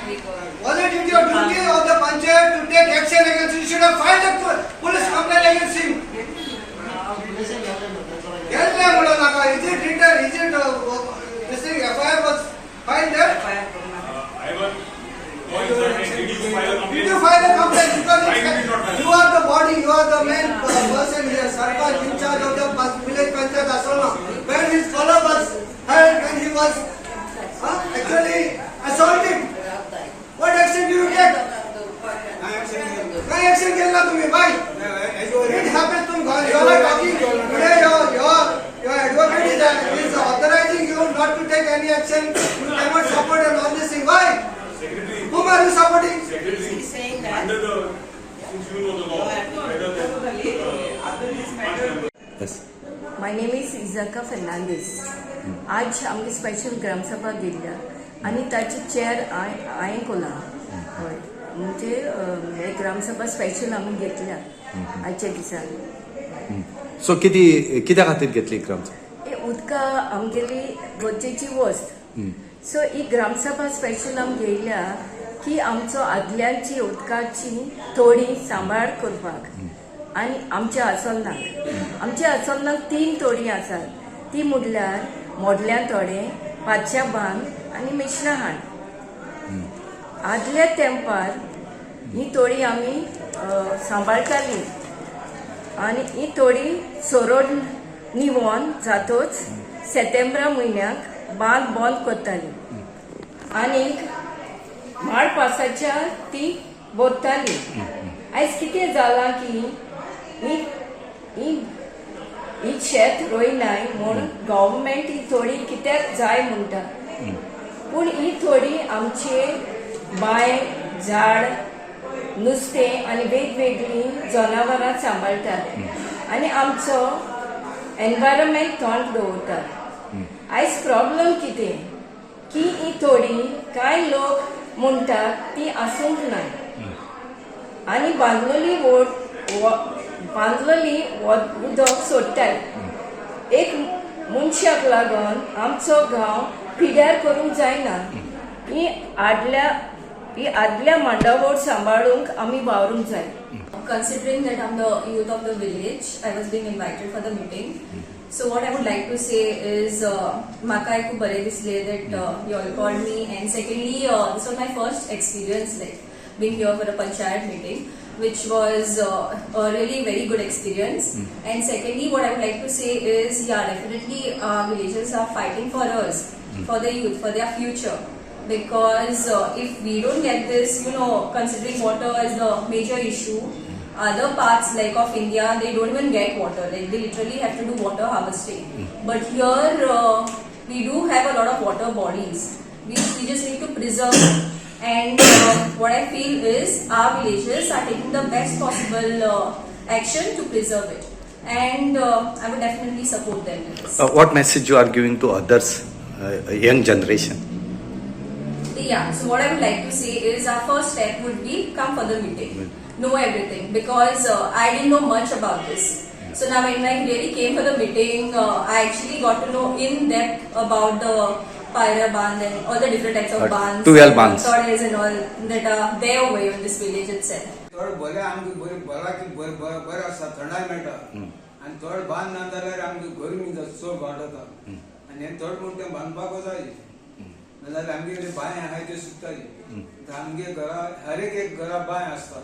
Was it your duty of the Panchayat to take action against him? You should have filed a police complaint against him. Is it written? Is it this thing FIR was filed there? Did you file a complaint? Because you are the body, you are the main person here, Sarpach in charge of the village Panchayat Asrama. When his collar was held, when he was actually assaulted, what action do you take? काय action केला तुम्ही? Why? It happens to you. You are talking today. Your advocate is authorizing you not to take any action. You cannot support and all this thing. Why? Whom are you supporting? He's saying that under the since you know the law, Yes. My name is Izaka Fernandez. आज आमची special ग्रामसभा घेतल्या आणि ताची chair हांवें Cola हय म्हणजे हे ग्रामसभा special आमी घेतल्या आजच्या दिसान. सो कित्या खातीर घेतली ग्रामसभा? हे उदका आमगेली गरजेची वस्त. सो ही ग्रामसभा स्पेशल आमी घेयल्या की आमचो आदल्यांची उदकाची थोडी सांबाळ करपाक आणि आमच्या आसोलनाक 3 तोडी आसात. ती म्हणल्यार मोडल्या तोडे, पातशा बांद आणि मिश्राहाण. आदल्या तेंपार ही तोडी आमी सांबाळटाली आणि ही तोडी सोरोड निवोन जातोच सप्टेंबर म्हयन्याक बांद बंद करताली आणि माड पासाच्या ती बोरताली. आयज कितें जालां की ही शेत रोयनाय म्हूण गव्हर्मेंट ही थोडी कित्याक जाय म्हणटा. पूण ही थोडी आमचे बाय झाड नुस्तें आनी वेगवेगळी जनावरां सांबाळटात आनी आमचो एनवायरमेंट थंड दवरतात. आयज प्रॉब्लेम कितें की ही थोडी कांय लोक म्हणटात ती आसूंक नाय आनी बांदलोली उदक सोडटात. एक मनशाक लागून आमचो गांव पिड्यार करूंक जायना. ही आदल्या मांडावळ सांबाळूंक आमी वावरूंक जाय. Considering that I'm the youth of the village, I was being invited for the meeting. So what I would like to say is, Makai ku bare disle that you all called me, and secondly, this was my first experience like being here for a panchayat meeting, which was a really very good experience. And secondly, what I would like to say is, yeah, definitely villagers are fighting for us, for the youth, for their future. Because if we don't get this, considering water as the major issue, other parts like of India, they don't even get water. Like they literally have to do water harvesting. But here we do have a lot of water bodies. We just need to preserve. And what I feel is our villagers are taking the best possible action to preserve it. And I would definitely support them in this. What message you are giving to others, young generation? Yeah, so what I would like to say is our first step would be come for the meeting, know everything, because I didn't know much about this. So now when I really came for the meeting, I actually got to know in depth about the Pyra Bandh and all the different types of bandhs, 12 bandhs, toddlers and all that are there over in this village itself. थोडं बरे आमगे बरे आसता, थंडाय मेळटा आनी थोडे बांद ना जाल्यार आमगे गरमी चड वाडटा आनी हे थोडे म्हणटा बांदपाक जाय नाजाल्यार आमगे बांय आहाय त्यो सुकताली. आमगे घरा हर एक घरा बांय आसता.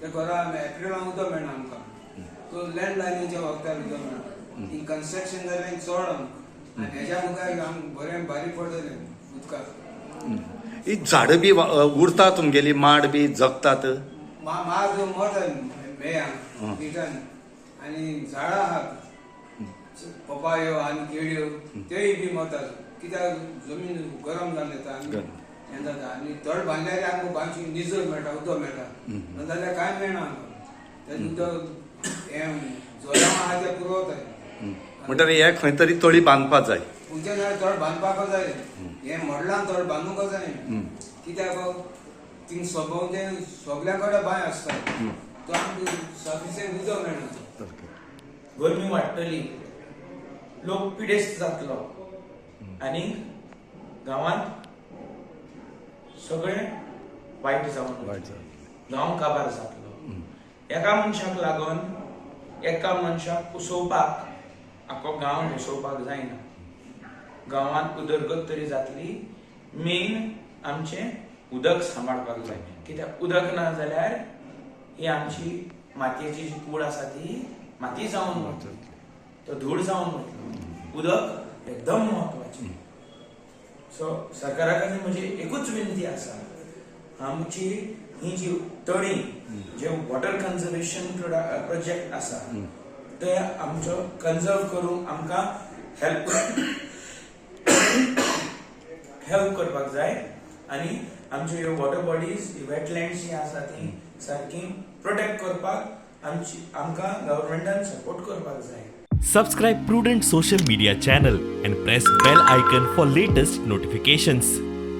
त्या घरा एप्रिलांत उदक मेळना आमकां. तो लँडलायनीच्या वखदार उदक मेळटा. ही कन्स्ट्रक्शन जालें चड आनी हेज्या मुखार बरें बारीक पडटलें उदकाक. ही झाडां बी उरता तुमगेली माड बी जगतात? माड मरता मेयान पिकान आनी झाडां आहात पपायो आनी केळयो तेय बी मरतात. कित्याक जमीन गरम जालें येता आनी हें जाता आनी तड बांदल्यार आमकां बांदची निजर मेळटा उदक मेळटा नाजाल्यार कांय मेळना आमकां. तें उदक हें जोरां आहा तें पुरवताय. म्हणटकीर हे खंय तरी तळी बांदपाक जाय. खंयच्या जाल्यार तड बांदपाक जाय. हें मडलान तड बांदूंक जाय. कित्याक थिंग सगल्या कडेन बांय आसता. तो आमकां सफिशियंट उदक मेळना. गरमी वाडटली, लोक पिडेस्त जातलो आणि गांवांत सगळे वायट जावन वायट गांव काबार जातलो एका मनशाक लागून एका मनशाक कुसोवपाक आखो गांव घुसोवपाक जायना गांवांत उदरगत तरी जातली मेन आमचें उदक सांबाळपाक जाय कित्याक उदक ना जाल्यार ही आमची मातयेची जी कूड आसा ती माती जावन वतली तो धूळ जावन वतलो उदक एकदम महत्वाचें सो सरकारा कडेन म्हजी एकूच विनंती आसा आमची ही जी तळी जे वॉटर कन्जर्वेशन प्रोजेक्ट आसा ते आमचो कन्जर्व करूंक आमकां हेल्प करपाक जाय आनी आमच्यो ह्यो वॉटर बॉडीज वेटलँड्स जी आसा ती सारकी प्रोटेक्ट करपाक आमकां गव्हर्मेंटान सपोर्ट करपाक जाय. Subscribe Prudent social media channel and press bell icon for latest notifications.